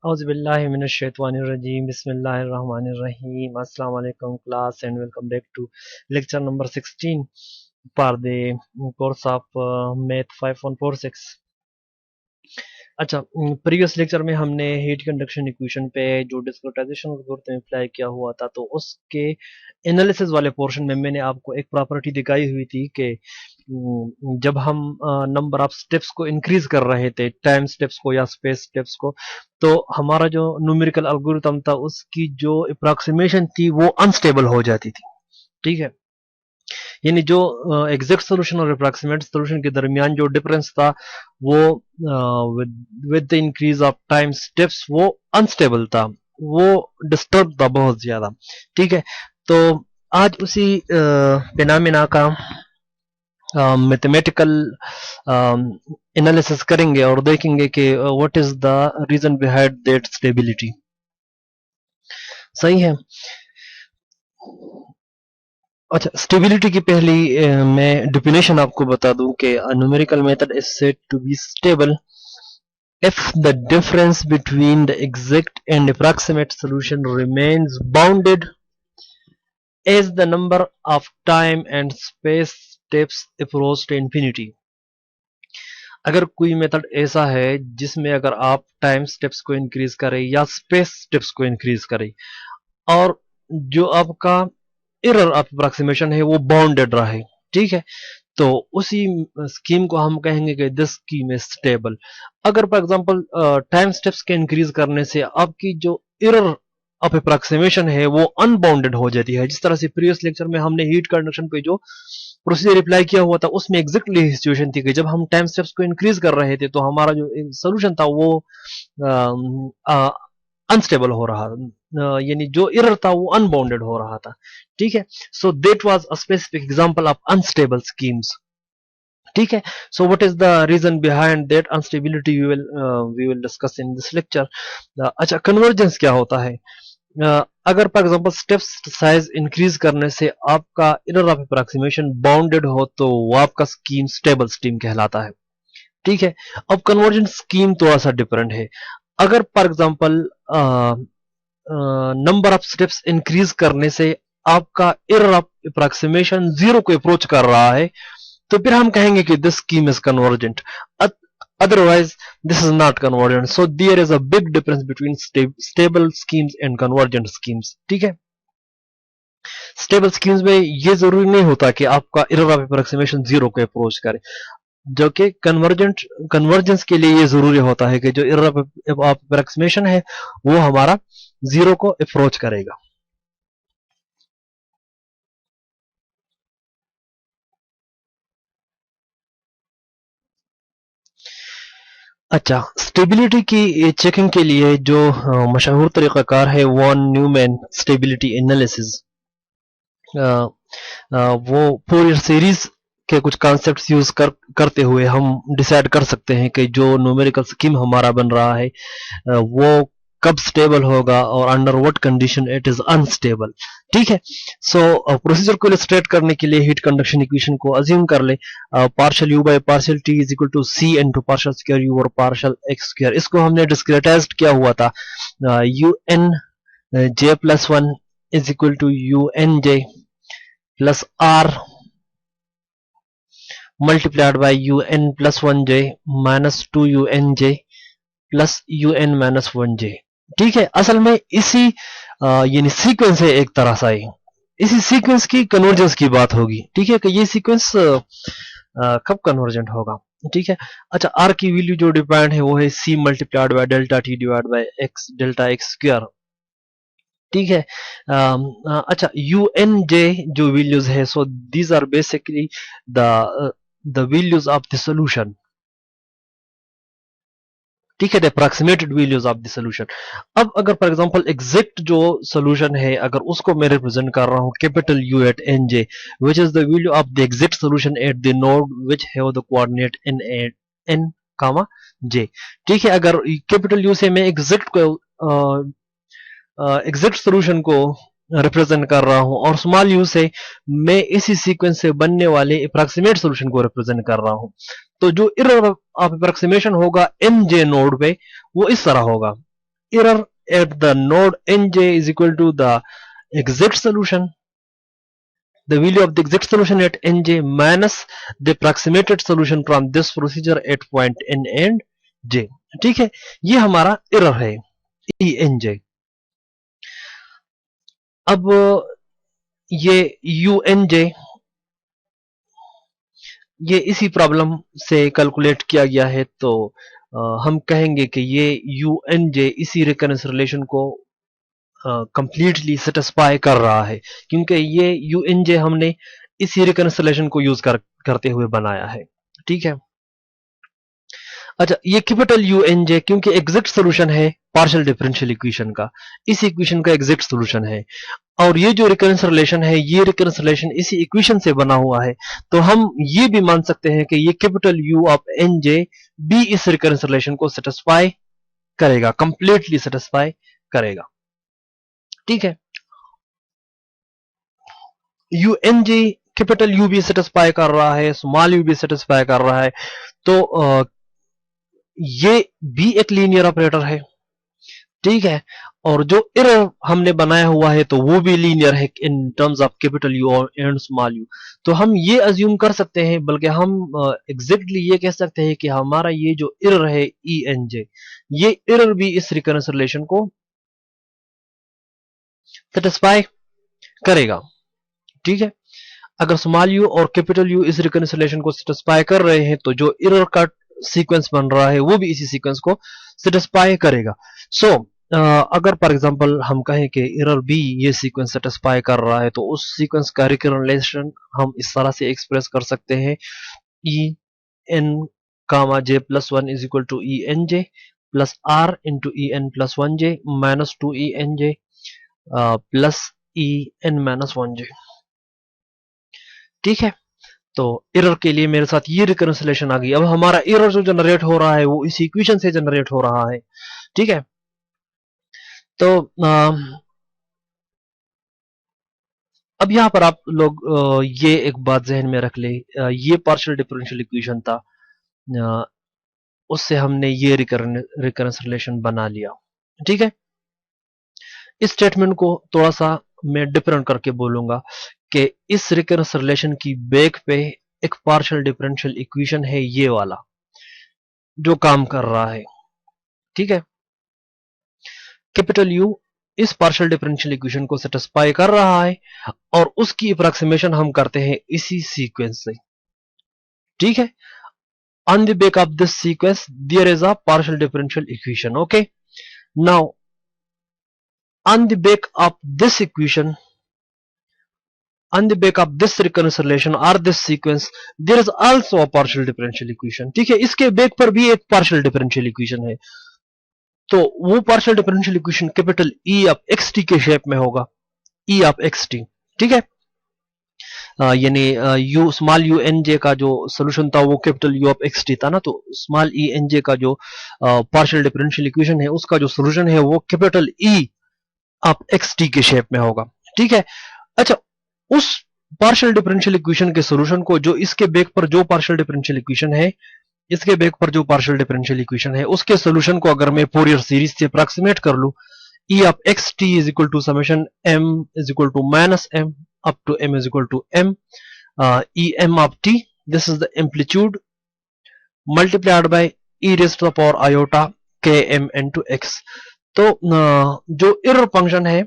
औज़ुबिल्लाहिमिनश्शैतानिर्रजीम बिस्मिल्लाहिर्रहमानिर्रहीम अस्सलाम वालेकुम class and welcome back to lecture number 16 for the course of math 5146। अच्छा, प्रीवियस लेक्चर में हमने हीट कंडक्शन इक्वेशन पे जो डिस्क्रिटाइजेशन में अप्लाई किया हुआ था, तो उसके एनालिसिस वाले पोर्शन में मैंने आपको एक प्रॉपर्टी दिखाई हुई थी कि जब हम नंबर ऑफ स्टेप्स को इंक्रीज कर रहे थे, टाइम स्टेप्स को या स्पेस स्टेप्स को, तो हमारा जो न्यूमेरिकल एल्गोरिथम था उसकी जो अप्रोक्सीमेशन थी वो अनस्टेबल हो जाती थी। ठीक है, यानी जो एग्जैक्ट सोल्यूशन और अप्रॉक्सीमेट सोल्यूशन के दरमियान जो डिफरेंस था वो with the increase of time steps वो अनस्टेबल था, वो डिस्टर्ब था बहुत ज्यादा। ठीक है, तो आज उसी फिनोमेना का मैथमेटिकल एनालिसिस करेंगे और देखेंगे कि what is the reason behind that stability. सही है। अच्छा, स्टेबिलिटी की पहली मैं डेफिनेशन आपको बता दूं कि numerical method is said to be stable if the difference between the exact and approximate solution remains bounded as the number of time and space steps approach to infinity। अगर कोई method ऐसा है जिसमें अगर आप टाइम स्टेप्स को increase करें या स्पेस स्टेप्स को इंक्रीज करें और जो आपका एरर ऑफ अप्रोक्सीमेशन है वो बाउंडेड रहे, ठीक है, तो उसी स्कीम को हम कहेंगे कि दिस स्कीम इज स्टेबल। अगर फॉर एग्जांपल टाइम स्टेप्स के इंक्रीज करने से आपकी जो एरर ऑफ अप्रोक्सीमेशन है वो अनबाउंडेड हो जाती है, जिस तरह से प्रीवियस लेक्चर में हमने हीट कंडक्शन पे जो प्रोसीजर अप्लाई किया हुआ था उसमें एग्जैक्टली सिचुएशन थी कि जब हम टाइम स्टेप्स को इंक्रीज कर रहे थे तो हमारा जो सोल्यूशन था वो अनस्टेबल हो रहा, यानी जो एरर था वो अनबाउंडेड हो रहा था। ठीक है, so that was a specific example of unstable schemes. ठीक है, so what is the reason behind that unstability we will discuss in this lecture. अच्छा, कन्वर्जेंस क्या होता है? अगर for example steps size increase करने से आपका एरर ऑफ अप्रोक्सीमेशन बाउंडेड हो तो वो आपका स्कीम स्टेबल स्कीम कहलाता है। ठीक है, अब कन्वर्जेंट स्कीम थोड़ा सा डिफरेंट है। अगर for example number of steps increase करने से आपका एरर ऑफ अप्रोक्सीमेशन जीरो को अप्रोच कर रहा है तो फिर हम कहेंगे कि this scheme is convergent, otherwise this is not convergent। so there is a big difference between stable schemes and convergent schemes। ठीक है, स्टेबल स्कीम्स में ये जरूरी नहीं होता कि आपका एरर ऑफ अप्रोक्सीमेशन जीरो को अप्रोच करे, जो कि कन्वर्जेंस के लिए ये जरूरी होता है कि जो एरर ऑफ अप्रोक्सीमेशन है वो हमारा जीरो को अप्रोच करेगा। अच्छा, स्टेबिलिटी की चेकिंग के लिए जो मशहूर तरीक़ाकार है वॉन न्यूमैन स्टेबिलिटी एनालिसिस, वो फोरियर सीरीज के कुछ कॉन्सेप्ट्स यूज करते हुए हम डिसाइड कर सकते हैं कि जो न्यूमेरिकल स्कीम हमारा बन रहा है वो कब स्टेबल होगा और under what condition it is unstable. ठीक है, सो प्रोसीजर को इलस्ट्रेट करने के लिए हीट कंडक्शन इक्वेशन को अज्यूम कर ले partial u by partial t is equal to C into partial square u और पार्शियल एक्स स्क्वायर। इसको हमने डिस्क्रिटाइज्ड किया हुआ था u N J plus one is equal to you N J plus are multiplied by u n plus one J minus to you N J plus U N minus one J. ठीक है, असल में इसी यानी sequence है एक तरह सा ही, इसी सीक्वेंस की कन्वर्जेंस की बात होगी। ठीक है, कि ये सीक्वेंस कब कन्वर्जेंट होगा। ठीक है, अच्छा, आर की वैल्यू जो डिपेंड है वो है C multiplied by delta T divide by X delta X square. ठीक है, अच्छा, यू एन जे जो वैल्यूज है, so these are basically the values of the solution. ठीक है, the approximated values of the solution. अब अगर फॉर एग्जांपल एग्जैक्ट जो सॉल्यूशन है अगर उसको मैं रिप्रेजेंट कर रहा हूं capital U at N J which is the value of the exact solution at the node which have the coordinate in N comma J. ठीक है, अगर कैपिटल यू से मैं एग्जैक्ट सॉल्यूशन को रिप्रेजेंट कर रहा हूं और स्मॉल यू से मैं इसी सीक्वेंस से बनने वाले अप्रॉक्सीमेट सॉल्यूशन को रिप्रेजेंट कर रहा हूं, तो जो एरर ऑफ अप्रॉक्सीमेशन होगा एम जे नोड पे वो इस तरह होगा। error at the node nj is equal to the exact solution, the value of the exact solution at nj minus the approximated solution from this procedure at point n and j. ठीक है, ये हमारा error है E N जे। अब ये you N जे ये इसी problem से कैलकुलेट किया गया है, तो हम कहेंगे कि ये यू एन जे इसी रिकरेंस रिलेशन को कंप्लीटली सेटिस्फाई कर रहा है, क्योंकि ये यू एन जे हमने इसी रिकरेंस रिलेशन को यूज करते हुए बनाया है। ठीक है, अच्छा ये कैपिटल यू एन जे क्योंकि एग्जैक्ट सॉल्यूशन है पार्शियल डिफरेंशियल इक्वेशन का, इस इक्वेशन का एग्जैक्ट सॉल्यूशन है, और ये जो रिकरेंस रिलेशन है ये रिकरेंस रिलेशन इसी इक्वेशन से बना हुआ है, तो हम ये भी मान सकते हैं कि ये capital U of n j भी इस रिकरेंस रिलेशन को सेटिस्फाई करेगा, कंप्लीटली सेटिस्फाई करेगा। ठीक है, u N j capital U भी सेटिस्फाई कर रहा है, स्मॉल यू भी सेटिस्फाई कर रहा है, तो ये भी एक लीनियर ऑपरेटर है। ठीक है, और जो एरर हमने बनाया हुआ है तो वो भी लीनियर है in terms of capital you और एंड स्मॉल यू। तो हम ये अज्यूम कर सकते हैं, बल्कि हम एग्जैक्टली ये कह सकते हैं कि हमारा ये जो एरर है ई एन जे, ये एरर भी इस रिकरेंस रिलेशन को सेटिस्फाई करेगा। ठीक है, अगर स्मॉल यू और कैपिटल यू इस रिकरेंस रिलेशन को सेटिस्फाई कर रहे हैं तो जो एरर का सीक्वेंस बन रहा है वो भी इसी सीक्वेंस को सेटिस्फाई करेगा। सो अगर फॉर एग्जांपल हम कहें कि एरर बी ये सीक्वेंस सेटिस्फाई कर रहा है, तो उस सीक्वेंस का रिकरेंस रिलेशन हम इस तरह से एक्सप्रेस कर सकते हैं, E N comma J plus one is equal to E N J plus R into E N plus one J minus two E N J plus E N minus one J. ठीक है, तो error के लिए मेरे साथ ये reconciliation आ गई। अब हमारा एरर जो जनरेट हो रहा है वो इस इक्वेशन से जनरेट हो रहा है। ठीक है, तो अब यहां पर आप लोग ये एक बात जहन में रख ले, ये पार्शियल डिफरेंशियल इक्वेशन था, उससे हमने ये रिकरेंस रिलेशन बना लिया। ठीक है, इस स्टेटमेंट को थोड़ा सा मैं डिफरेंट करके बोलूंगा कि इस रिकरेंस रिलेशन की बैक पे एक पार्शियल डिफरेंशियल इक्वेशन है ये वाला जो काम कर रहा है। ठीक है, कैपिटल यू इस पार्शियल डिफरेंशियल इक्वेशन को सेटिस्फाई कर रहा है और उसकी अप्रॉक्सीमेशन हम करते हैं इसी सीक्वेंस से। ठीक है, on the back of this sequence there is a partial differential equation. Okay, now on the back of this equation, on the back of this recurrence relation or this sequence there is also a partial differential equation. ठीक है, इसके back पर भी एक partial differential equation है, तो वो partial differential equation capital E of x t के शेप में होगा, E ऑफ एक्स टी। ठीक है, यानी u small u N j का जो सोल्यूशन था वो capital U of x t था ना, तो स्मॉल ई एन जे का जो पार्शियल डिफरेंशियल इक्वेशन है उसका जो सोल्यूशन है वो capital E of x t के शेप में होगा। ठीक है, अच्छा उस पार्शियल डिफरेंशियल इक्वेशन के सोल्यूशन को जो इसके बैक पर जो पार्शियल डिफरेंशियल इक्वेशन है, इसके बैक पर जो पार्शियल डिफरेंशियल इक्वेशन है उसके सोल्यूशन को अगर मैं फोरियर सीरीज से अप्रॉक्सीमेट कर लूं, E of xt is equal to summation m is equal to minus m up to m is equal to m em of t, this is the amplitude multiplied by e raised to the power iota km into x। तो जो error function है,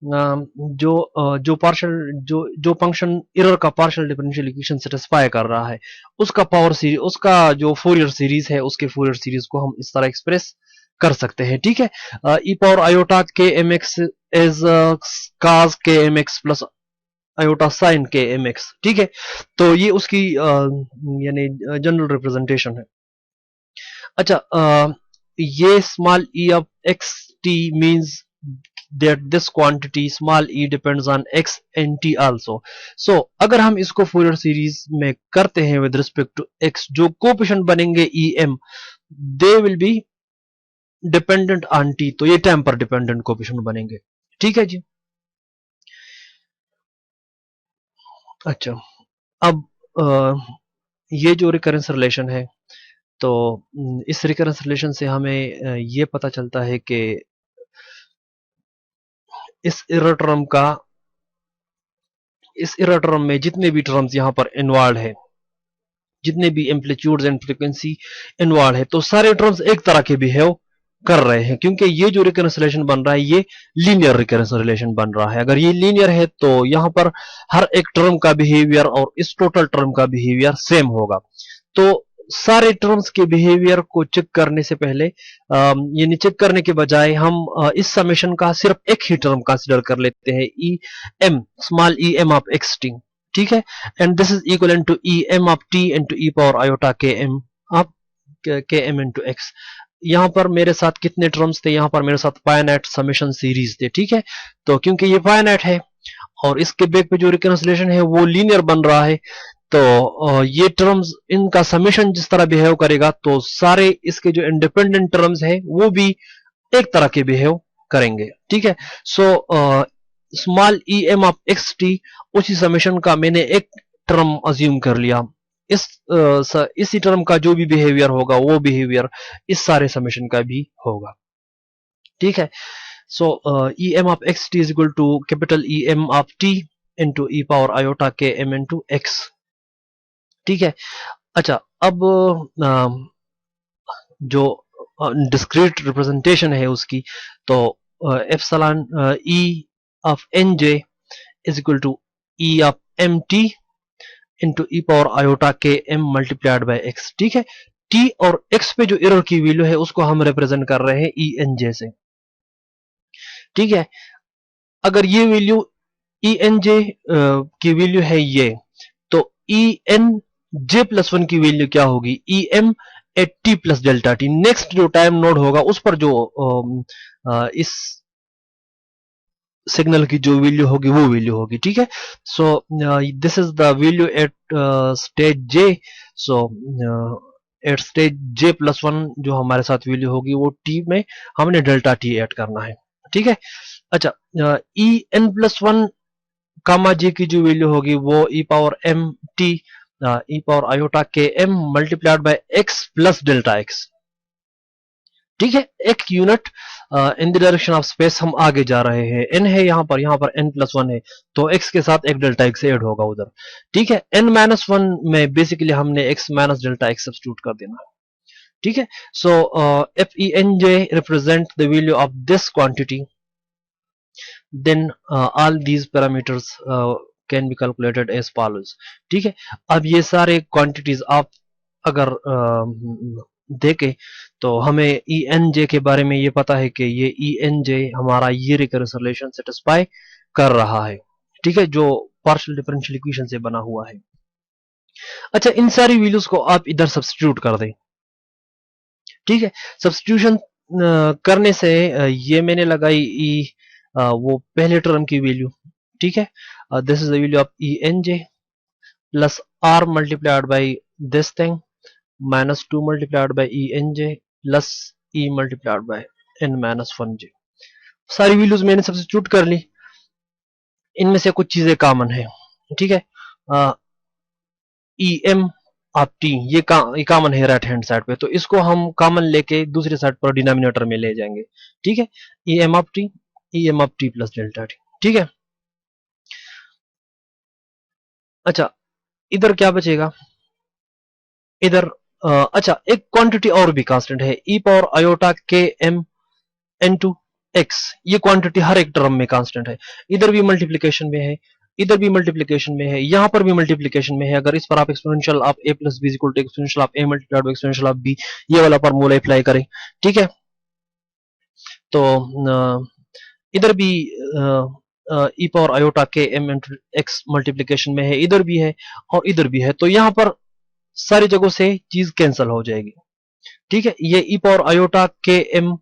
जो partial जो function error का partial differential equation satisfy कर रहा है उसका पावर सीरीज, उसका जो फोरियर सीरीज है उसके फोरियर सीरीज को हम इस तरह एक्सप्रेस कर सकते हैं। ठीक है, ई पावर आयोटा के m x is cos k m x plus iota sine k m x. ठीक है, तो ये उसकी यानी जनरल रिप्रेजेंटेशन है। अच्छा, ये small E of x T means that this quantity small e depends on x and t also। so अगर हम इसको फोरियर सीरीज में करते हैं with respect to x, जो कोएफिशिएंट बनेंगे em they will be dependent on T, तो ये टाइम पर डिपेंडेंट कोएफिशिएंट बनेंगे। ठीक है जी, अच्छा अब ये जो रिकरेंस रिलेशन है, तो इस रिकरेंस रिलेशन से हमें ये पता चलता है कि इस एरर टर्म का, इस एरर टर्म में जितने भी टर्म्स यहां पर इन्वॉल्व है, जितने भी एम्पलीट्यूड्स एंड फ्रीक्वेंसी इन्वॉल्व है, तो सारे टर्म्स एक तरह के बिहेव कर रहे हैं, क्योंकि ये जो रिकरेंस रिलेशन बन रहा है ये लीनियर रिकरेंस रिलेशन बन रहा है। अगर ये लीनियर है तो यहां पर हर एक टर्म का बिहेवियर और इस टोटल टर्म का बिहेवियर सेम होगा। तो सारे टर्म्स के बिहेवियर को चेक करने से पहले यानी चेक करने के बजाय हम इस समेशन का सिर्फ एक ही टर्म कंसीडर कर लेते हैं, e m, small e M of x t, ठीक है, and this is equal to e M of T into E power iota के m of k M into x. यहां पर मेरे साथ कितने टर्म्स थे, यहां पर मेरे साथ फाइनाइट समेशन सीरीज थे, ठीक है। तो क्योंकि ये फाइनाइट है और इसके बैक पे जो रिकंसिलिएशन है वो लीनियर बन रहा है, तो ये टर्म्स इनका समेशन जिस तरह बिहेव करेगा तो सारे इसके जो इंडिपेंडेंट टर्म्स है वो भी एक तरह के बिहेव करेंगे, ठीक है। So small e M of x t, उसी समेशन का मैंने एक टर्म अज्यूम कर लिया, इस इसी टर्म का जो भी बिहेवियर होगा वो बिहेवियर इस सारे समेशन का भी होगा, ठीक है। So E M of x T is equal to capital E M of T into E power iota के एम इंटू एक्स, ठीक है। अच्छा, अब जो डिस्क्रीट रिप्रेजेंटेशन है उसकी, तो epsilon e of n j is equal to e of m t into E power iota के एम मल्टीप्लाइड बाय एक्स, ठीक है। टी और एक्स पे जो एरर की वैल्यू है उसको हम रिप्रेजेंट कर रहे हैं ई एन जे से, ठीक है। अगर ये वैल्यू ई एन जे की वैल्यू है ये, तो ई एन जे प्लस वन की वैल्यू क्या होगी, e m at T plus delta t. Next जो टाइम नोड होगा उस पर जो इस सिग्नल की जो वैल्यू होगी वो वैल्यू होगी, ठीक है। So this is the value at stage J. So at stage J plus one जो हमारे साथ वैल्यू होगी वो टी में हमने डेल्टा टी ऐड करना है, ठीक है। अच्छा, E N plus one comma J की जो वैल्यू होगी वो E power M T E power iota के M multiplied by X plus delta X, ठीक है। एक unit in the direction of space हम आगे जा रहे हैं, एन है यहाँ पर एन प्लस वन है, तो एक्स के साथ एक डेल्टा एक्स ऐड होगा उधर, ठीक है। एन माइनस वन में बेसिकली हमने X minus delta X substitute कर देना है, ठीक है। So F E N J represent the value of this quantity, then all these parameters can be calculated as follows, ठीक है। अब ये सारे क्वांटिटीज आप अगर देखें तो हमें ई एन जे के बारे में ये पता है कि ये ई एन जे हमारा ये रिकरेंस रिलेशन सेटिस्फाई कर रहा है, ठीक है, जो पार्शियल डिफरेंशियल इक्वेशन से बना हुआ है। अच्छा, इन सारी वैल्यूज को आप इधर सब्स्टिट्यूट कर दें, ठीक है। सब्स्टिट्यूशन करने से ये मैंने लगाई ई वो पहले टर्म की वैल्यू, ठीक है। This is the value of E N J plus are multiplied by this thing minus two multiplied by E N J plus E multiplied by N minus one J. सारी values मैंने substitute कर ली, इनमें से कुछ चीजें common है, ठीक है। ई एम ऑफ टी ये कॉमन है राइट हैंड साइड पे, तो इसको हम कॉमन लेके दूसरी साइड पर डिनोमिनेटर में ले जाएंगे, ठीक है। E M of T, E M of T plus delta T, ठीक है। अच्छा, इधर क्या बचेगा, इधर अच्छा एक क्वांटिटी और भी कांस्टेंट है, ई पावर आयोटा के एम एन टू एक्स, ये क्वांटिटी हर एक टर्म में कांस्टेंट है, इधर भी मल्टीप्लीकेशन में है, इधर भी मल्टीप्लीकेशन में है, यहां पर भी मल्टीप्लीकेशन में है। अगर इस पर आप exponential of A plus B equal to exponential of A multiplied by exponential of B ये वाला फॉर्मूला अप्लाई करें, ठीक है। तो इधर भी ई पावर आयोटा के एम एक्स मल्टीप्लीकेशन में है, इधर भी है और इधर भी है, तो यहां पर सारी जगहों से चीज कैंसिल हो जाएगी, ठीक है। ये ई पावर आयोटा के एम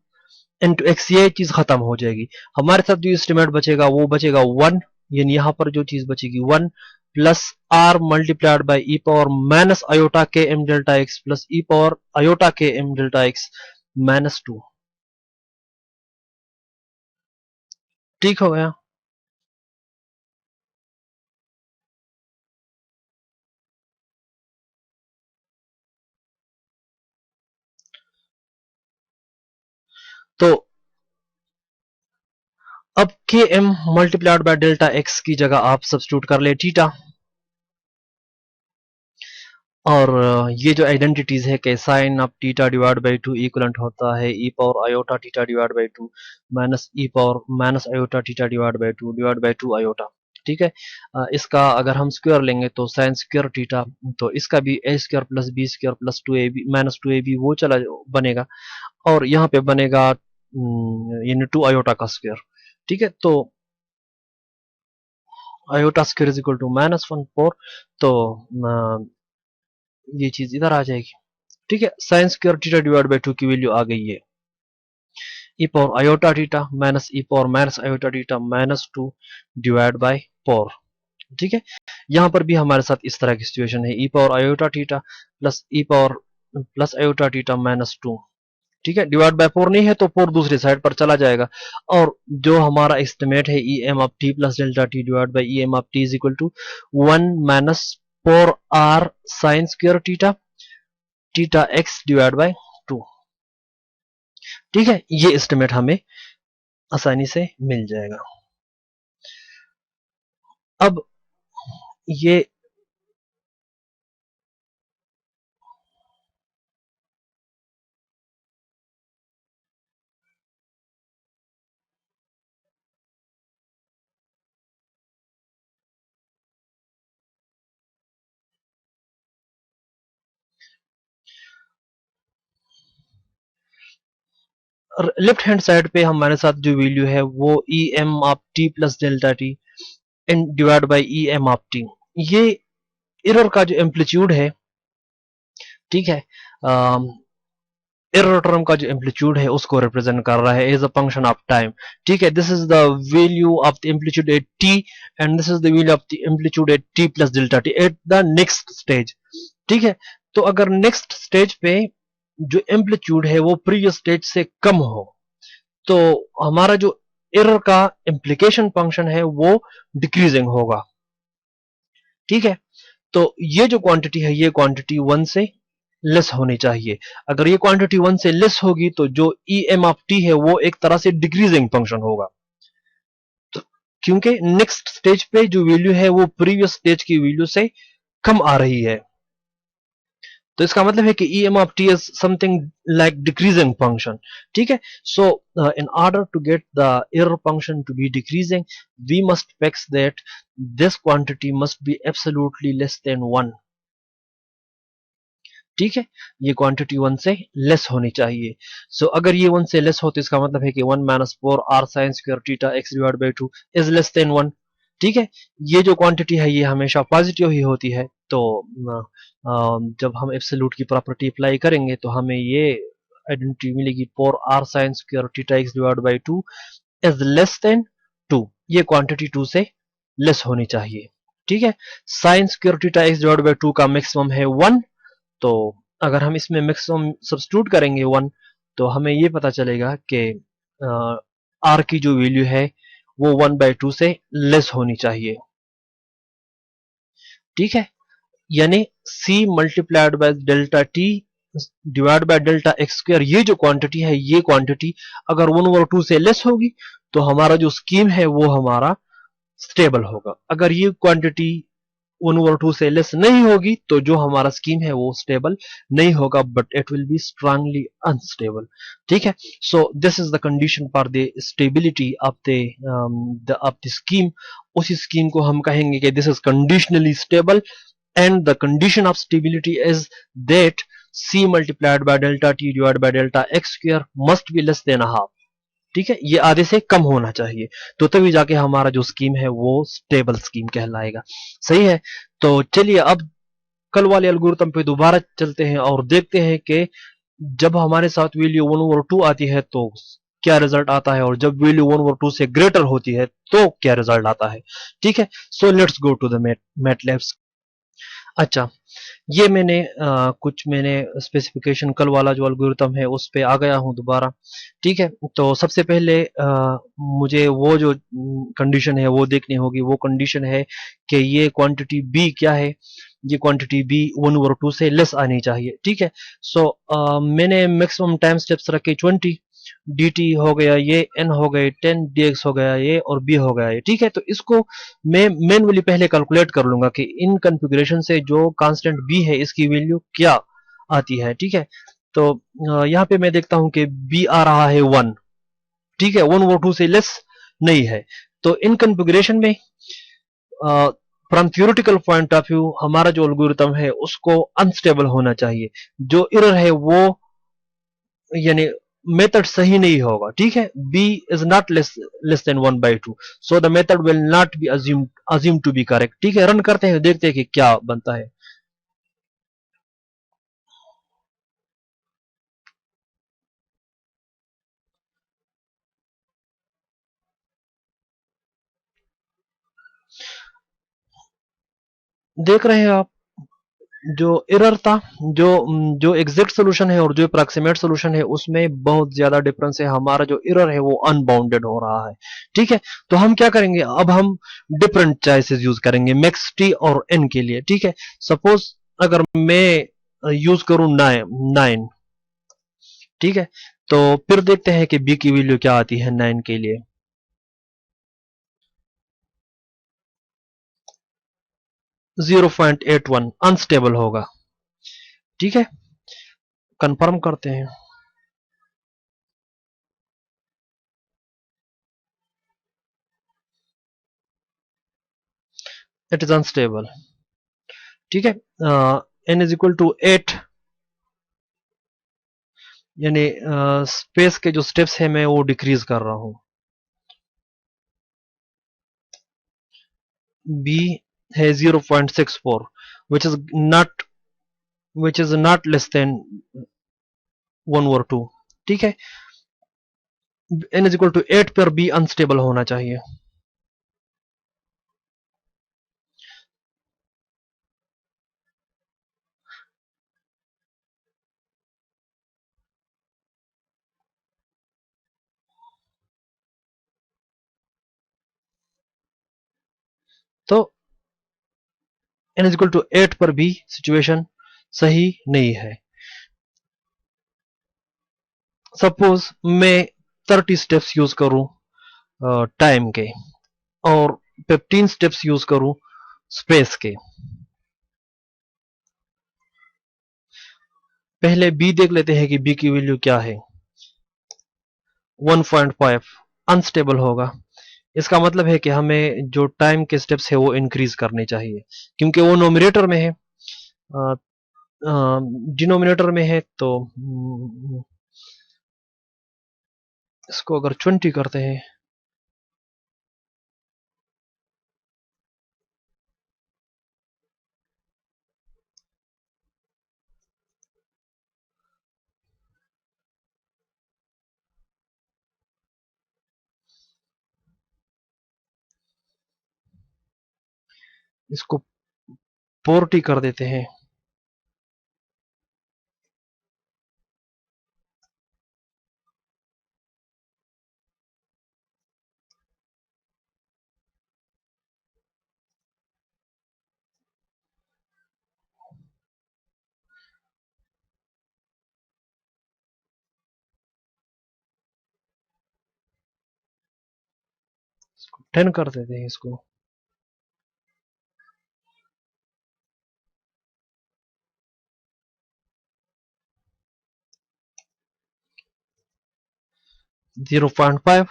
इंटू एक्स ये चीज खत्म हो जाएगी, हमारे साथ जो एस्टिमेट बचेगा वो बचेगा वन, यानी यहां पर जो चीज बचेगी one plus are multiplied by E power minus iota के M delta X plus E power iota के M delta X minus two, ठीक हो गया। तो अब K M multiplied by delta X की जगह आप सब्स्टिट्यूट कर ले थीटा, और ये जो आइडेंटिटीज है कि sine of theta divide by two equivalent होता है ई power iota theta divide by two minus E power minus iota theta divide by two iota. ठीक है, इसका अगर हम स्क्वायर लेंगे तो साइन स्क्वायर थीटा, तो इसका भी A square plus B square plus two A B minus two A B वो चला बनेगा, और यहाँ पे बनेगा यानी टू आयोटा का स्क्वायर। ठीक है, तो iota square is equal to minus one four, तो ये चीज इधर आ जाएगी। ठीक है, sine square theta divide by two की वैल्यू आ गई है ई power iota theta minus E power minus iota theta minus two divide by four. ठीक है, यहां पर भी हमारे साथ इस तरह की सिचुएशन है, ई power iota theta plus E power plus iota theta minus two. ठीक है, डिवाइड बाय फोर नहीं है तो फोर दूसरी साइड पर चला जाएगा, और जो हमारा एस्टिमेट है E M of T plus delta T divide by E M of T is equal to one minus four R sine square theta theta X divide by two. ठीक है, ये एस्टिमेट हमें आसानी से मिल जाएगा। अब ये लेफ्ट हैंड साइड पे हमारे साथ जो वैल्यू है वो E M of T plus delta T and divide by E M of T, ये एरर का जो एम्पलीट्यूड है, ठीक है, एरर टर्म का जो एम्पलीट्यूड है उसको रिप्रेजेंट कर रहा है as a function of time. ठीक है, this is the value of the amplitude at T and this is the value of the amplitude at T plus delta T at the next stage. ठीक है, तो अगर next stage पे जो amplitude है वो प्रीवियस स्टेज से कम हो तो हमारा जो एरर का इम्प्लीकेशन फंक्शन है वो डिक्रीजिंग होगा। ठीक है, तो ये जो क्वांटिटी है ये क्वांटिटी वन से लेस होनी चाहिए। अगर ये क्वांटिटी वन से लेस होगी तो जो ई एम ऑफ टी है वो एक तरह से डिक्रीजिंग फंक्शन होगा, तो क्योंकि नेक्स्ट स्टेज पे जो वैल्यू है वो प्रीवियस स्टेज की वैल्यू से कम आ रही है, तो इसका मतलब है कि E M of T is something like decreasing function. ठीक है, so in order to get the error function to be decreasing we must fix that this quantity must be absolutely less than one. ठीक है, ये quantity one से less होनी चाहिए। सो अगर ये वन से लेस हो तो इसका मतलब है कि one minus four R sine square theta X divide by two is less than one. ठीक है, ये जो क्वांटिटी है ये हमेशा पॉजिटिव ही होती है, तो जब हम एब्सोल्यूट की प्रॉपर्टी अप्लाई करेंगे तो हमें ये आइडेंटिटी मिलेगी, four R sine square theta X divide by two is less than two, ये क्वांटिटी टू से लेस होनी चाहिए। ठीक है, sine square theta X divide by two का मैक्सिमम है वन, तो अगर हम इसमें मैक्सिमम सब्स्टिट्यूट करेंगे वन तो हमें ये पता चलेगा कि आर की जो वैल्यू है वो वन बाई टू से लेस होनी चाहिए। ठीक है, यानी C multiplied by delta T divide by delta X square, ये जो क्वांटिटी है ये क्वांटिटी अगर वन ओवर टू से लेस होगी तो हमारा जो स्कीम है वो हमारा स्टेबल होगा। अगर ये क्वांटिटी वन ओवर टू से लेस नहीं होगी तो जो हमारा स्कीम है वो स्टेबल नहीं होगा, but it will be strongly unstable. ठीक है, so this is the condition for the stability of the scheme. उसी स्कीम को हम कहेंगे कि this is conditionally stable and the condition of stability is that c multiplied by delta t divided by delta x square must be less than a half। ठीक है, ये आधे से कम होना चाहिए, तो तभी जाके हमारा जो स्कीम है वो स्टेबल स्कीम कहलाएगा। सही है, तो चलिए अब कल वाले एल्गोरिथम पे दोबारा चलते हैं और देखते हैं कि जब हमारे साथ वैल्यू वन ओवर टू आती है तो क्या रिजल्ट आता है, और जब वैल्यू वन ओवर टू से ग्रेटर होती है तो क्या रिजल्ट आता है। ठीक है, so let's go to the MATLAB. अच्छा, ये मैंने स्पेसिफिकेशन कल वाला जो एल्गोरिथम है उस पे आ गया हूं दोबारा। ठीक है, तो सबसे पहले मुझे वो जो कंडीशन है वो देखनी होगी। वो कंडीशन है कि ये क्वांटिटी बी क्या है, ये quantity B one over two से लेस आनी चाहिए। ठीक है, सो मैंने मैक्सिमम टाइम स्टेप्स रखे 20, dt हो गया ये, n हो गए 10, dx हो गया ये और b हो गया ये। ठीक है, तो इसको मैं मैन्युअली पहले कैलकुलेट कर लूंगा कि इन कॉन्फ़िगरेशन से जो कांस्टेंट b है इसकी वैल्यू क्या आती है। ठीक है, तो यहाँ पे मैं देखता हूं कि b आ रहा है 1। ठीक है, 1 वो 2 से लेस नहीं है। तो इन कॉन्फ़िगरेशन में from theoretical point of view हमारा जो एल्गोरिथम है उसको अनस्टेबल होना चाहिए। जो एरर है वो यानी मेथड सही नहीं होगा। ठीक है, b is not less than 1/2, so the method will not be assume to be correct. ठीक है, रन करते हैं, देखते हैं कि क्या बनता है। देख रहे हैं आप, जो एरर था, जो जो एग्जैक्ट सोल्यूशन है और जो अप्रॉक्सीमेट सोल्यूशन है उसमें बहुत ज्यादा डिफरेंस है। हमारा जो एरर है वो अनबाउंडेड हो रहा है। ठीक है, तो हम क्या करेंगे, अब हम डिफरेंट चॉइसेस यूज करेंगे मैक्स टी और एन के लिए। ठीक है, सपोज अगर मैं यूज करूं 9। ठीक है, तो फिर देखते हैं कि बी की वैल्यू क्या आती है 9 के लिए। 0.81 अनस्टेबल होगा। ठीक है, कंफर्म करते हैं। It is unstable. ठीक है, n इज इक्वल टू 8, यानी स्पेस के जो स्टेप्स है मैं वो डिक्रीज कर रहा हूं। b है 0.64, which is not which is not less than 1/2। ठीक है, n इज इक्वल टू 8 पर b अनस्टेबल होना चाहिए। तो n इज इक्वल टू 8 पर भी सिचुएशन सही नहीं है। सपोज मैं 30 स्टेप्स यूज करूं टाइम के और 15 स्टेप्स यूज करूं स्पेस के। पहले b देख लेते हैं कि b की वैल्यू क्या है। 1.5 अनस्टेबल होगा। इसका मतलब है कि हमें जो टाइम के स्टेप्स है वो इंक्रीज करने चाहिए, क्योंकि वो नोमिनेटर में है, डिनोमिनेटर में है। तो इसको अगर 20 करते हैं, इसको 40 कर देते हैं। इसको 10 कर देते हैं इसको। Zero point five.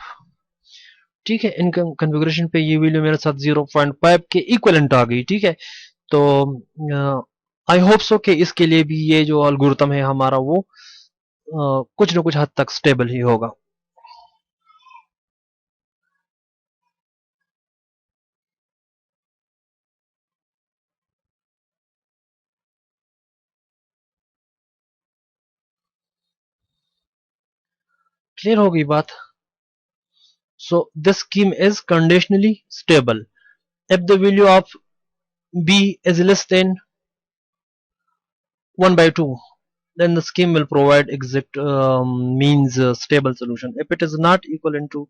ठीक है, इन कन्फिग्रेशन पे ये वैल्यू मेरे साथ 0.5 के इक्वलेंट आ गई। ठीक है, तो आई होप सो कि इसके लिए भी ये जो एल्गोरिथम है हमारा वो कुछ ना कुछ हद तक स्टेबल ही होगा। क्लियर हो गई बात। So this scheme is conditionally stable if the value of b is less than 1/2, then the scheme will provide exact means stable solution. If it is not equivalent to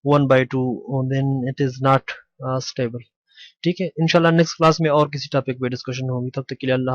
1/2, then it is not stable। ठीक है, इंशाल्लाह next class में और किसी topic पे discussion होगी। तब तक के लिए अल्लाह।